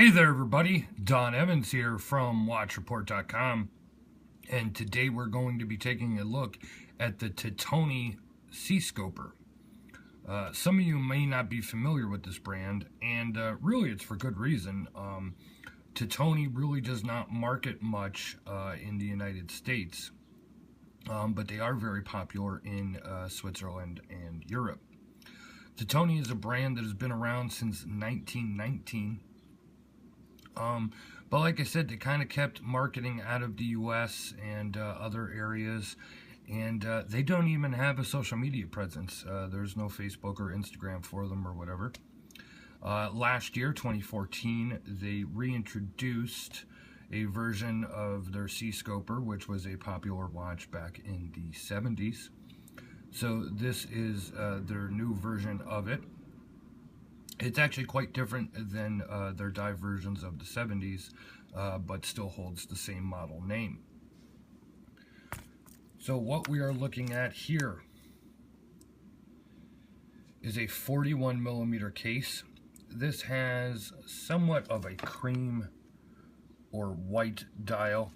Hey there everybody, Don Evans here from WatchReport.com, and today we're going to be taking a look at the Titoni Seascoper. Some of you may not be familiar with this brand, and really it's for good reason. Titoni really does not market much in the United States, but they are very popular in Switzerland and Europe. Titoni is a brand that has been around since 1919. But like I said, they kind of kept marketing out of the US and other areas, and they don't even have a social media presence. There's no Facebook or Instagram for them or whatever. Last year, 2014, they reintroduced a version of their Seascoper, which was a popular watch back in the 70s. So this is their new version of it. It's actually quite different than their dive versions of the 70s, but still holds the same model name. So what we are looking at here is a 41mm case. This has somewhat of a cream or white dial.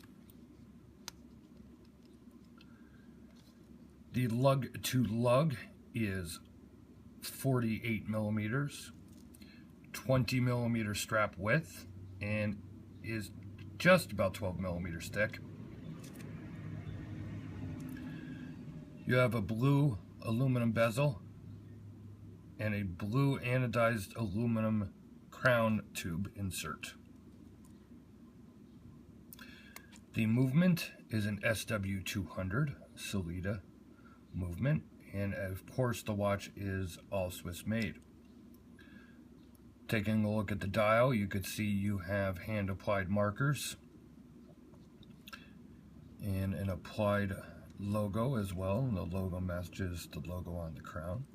The lug to lug is 48mm. 20mm strap width, and is just about 12mm thick. You have a blue aluminum bezel and a blue anodized aluminum crown tube insert. The movement is an SW200 Sellita movement, and of course the watch is all Swiss made. Taking a look at the dial, you could see you have hand applied markers and an applied logo as well, and the logo matches the logo on the crown.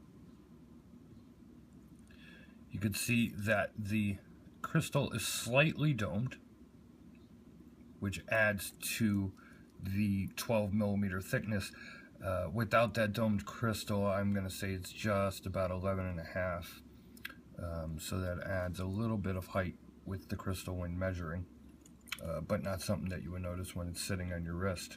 You could see that the crystal is slightly domed, which adds to the 12mm thickness. Without that domed crystal, I'm going to say it's just about 11.5. So that adds a little bit of height with the crystal when measuring, but not something that you would notice when it's sitting on your wrist.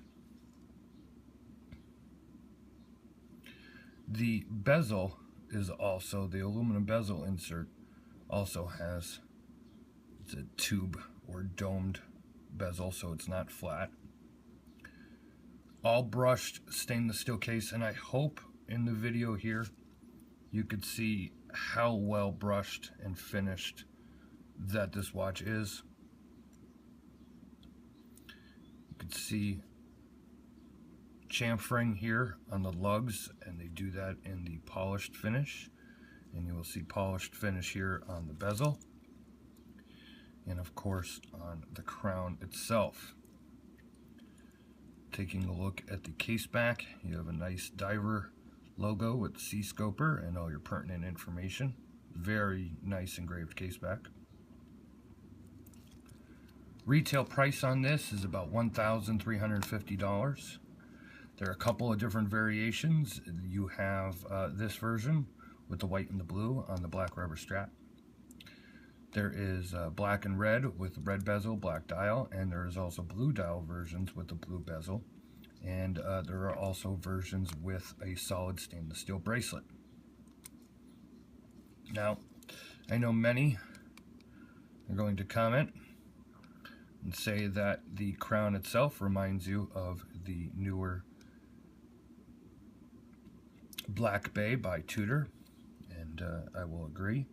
The bezel is also, the aluminum bezel insert also has, it's a tube or domed bezel, so it's not flat. All brushed stainless steel case, and I hope in the video here you could see how well brushed and finished that this watch is. You can see chamfering here on the lugs, and they do that in the polished finish, and you will see polished finish here on the bezel, and of course on the crown itself. Taking a look at the case back, you have a nice diver logo with Seascoper and all your pertinent information. Very nice engraved case back. Retail price on this is about $1,350. There are a couple of different variations. You have this version with the white and the blue on the black rubber strap. There is black and red with red bezel, black dial, and there is also blue dial versions with the blue bezel. And there are also versions with a solid stainless steel bracelet. Now, I know many are going to comment and say that the crown itself reminds you of the newer Black Bay by Tudor, and I will agree.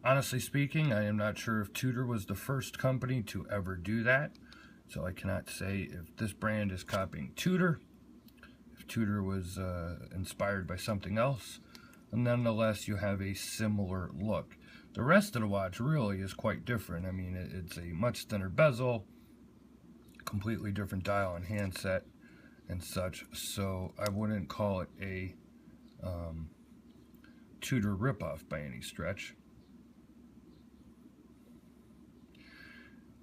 Honestly speaking, I am not sure if Tudor was the first company to ever do that. So I cannot say if this brand is copying Tudor, if Tudor was inspired by something else. And nonetheless, you have a similar look. The rest of the watch really is quite different. I mean, it's a much thinner bezel, completely different dial and handset and such. So I wouldn't call it a Tudor ripoff by any stretch.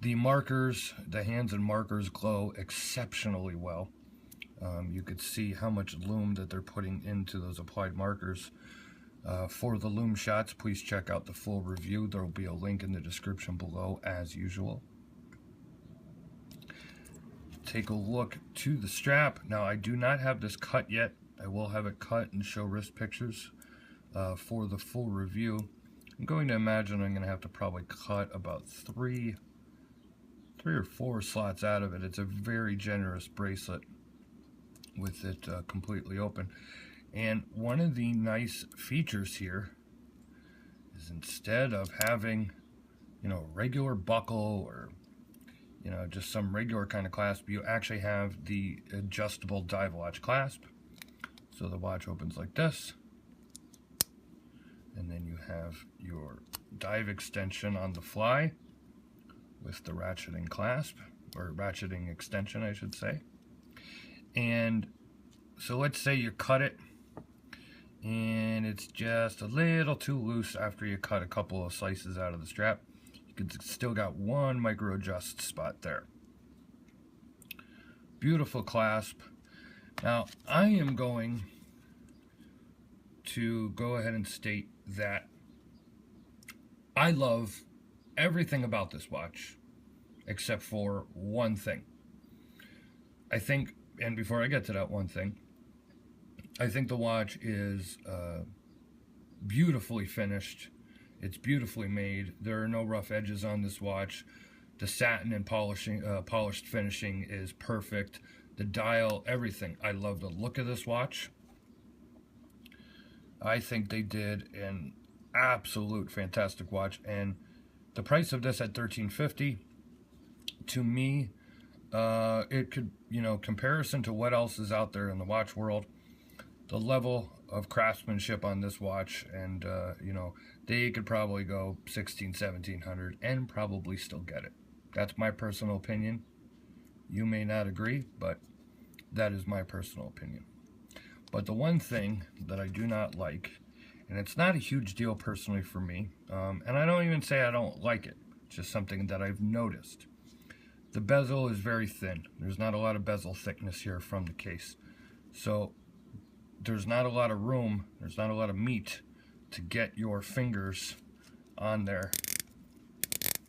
The markers, the hands and markers glow exceptionally well. You could see how much lume that they're putting into those applied markers. For the loom shots, please check out the full review. There will be a link in the description below as usual. Take a look to the strap. Now, I do not have this cut yet. I will have it cut and show wrist pictures for the full review. I'm going to imagine I'm going to have to probably cut about three or four slots out of it. It's a very generous bracelet with it completely open. And one of the nice features here is instead of having, you know, regular buckle or, you know, just some regular kind of clasp, you actually have the adjustable dive watch clasp. So the watch opens like this, and then you have your dive extension on the fly with the ratcheting clasp, or ratcheting extension, I should say. And so let's say you cut it, and it's just a little too loose after you cut a couple of slices out of the strap. You can still got one micro adjust spot there. Beautiful clasp. Now, I am going to go ahead and state that I love everything about this watch except for one thing. I think, and before I get to that one thing, I think the watch is beautifully finished. It's beautifully made. There are no rough edges on this watch. The satin and polished finishing is perfect. The dial, everything. I love the look of this watch. I think they did an absolute fantastic watch, and the price of this at $13.50, to me, it could, you know, comparison to what else is out there in the watch world, the level of craftsmanship on this watch, and you know, they could probably go $1,600-1,700 and probably still get it. That's my personal opinion. You may not agree, but that is my personal opinion. But the one thing that I do not like, and it's not a huge deal personally for me, and I don't even say I don't like it, it's just something that I've noticed. The bezel is very thin. There's not a lot of bezel thickness here from the case. So there's not a lot of room, there's not a lot of meat to get your fingers on there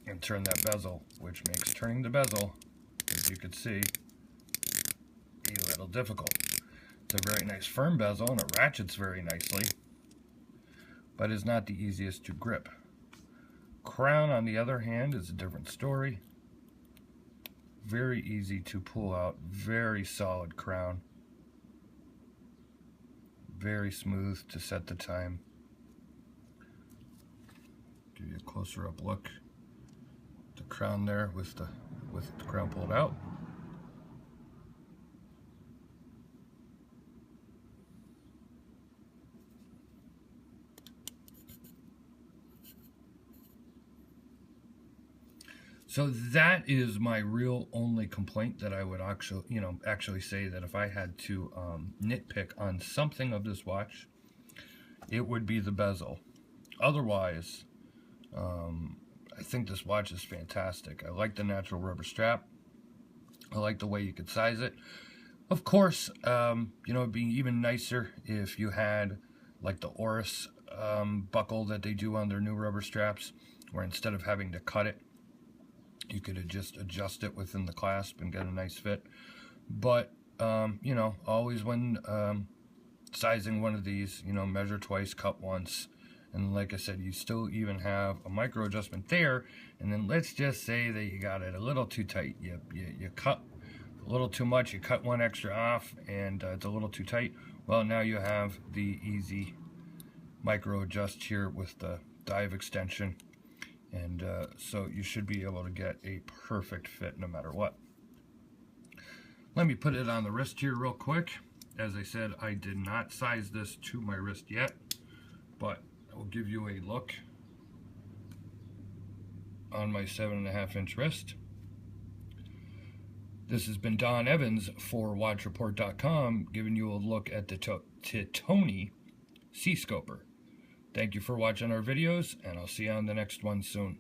and turn that bezel, which makes turning the bezel, as you can see, a little difficult. It's a very nice firm bezel and it ratchets very nicely, but is not the easiest to grip. Crown, on the other hand, is a different story. Very easy to pull out, very solid crown. Very smooth to set the time. Give you a closer up look. The crown there with the crown pulled out. So that is my real only complaint that I would actually say that if I had to nitpick on something of this watch, it would be the bezel. Otherwise, I think this watch is fantastic. I like the natural rubber strap. I like the way you could size it. Of course, you know, it'd be even nicer if you had like the Oris buckle that they do on their new rubber straps, where instead of having to cut it, you could just adjust it within the clasp and get a nice fit. But, you know, always when sizing one of these, you know, measure twice, cut once. And like I said, you still even have a micro adjustment there. And then let's just say that you got it a little too tight. You cut a little too much, you cut one extra off, and it's a little too tight. Well, now you have the easy micro adjust here with the dive extension. And so you should be able to get a perfect fit no matter what. Let me put it on the wrist here real quick. As I said, I did not size this to my wrist yet, but I will give you a look on my 7.5-inch wrist. This has been Don Evans for WatchReport.com, giving you a look at the Titoni Seascoper. Thank you for watching our videos, and I'll see you on the next one soon.